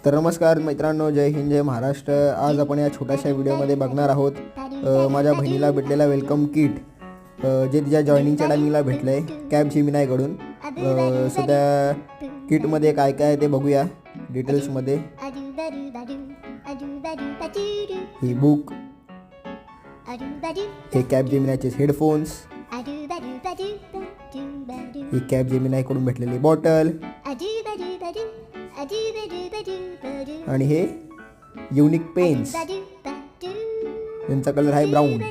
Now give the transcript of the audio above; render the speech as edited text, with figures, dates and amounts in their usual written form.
तर नमस्कार मित्रांनो, जय हिंद, जय महाराष्ट्र. आज आपण या छोट्याशा व्हिडिओमध्ये बघणार आहोत माझ्या बहिणीला भेटलेला वेलकम किट, जे तिच्या जॉईनिंगच्या टायमिंगला भेटलं आहे कॅब जेमिनायकडून. सो त्या किटमध्ये काय काय आहे ते बघूया डिटेल्समध्ये. ही बुक, हे कॅब जेमिनायचे हेडफोन्स, ही कॅब जेमिनायकडून भेटलेली बॉटल, आणि हे युनिक पेन्स, यांचा कलर आहे ब्राऊन.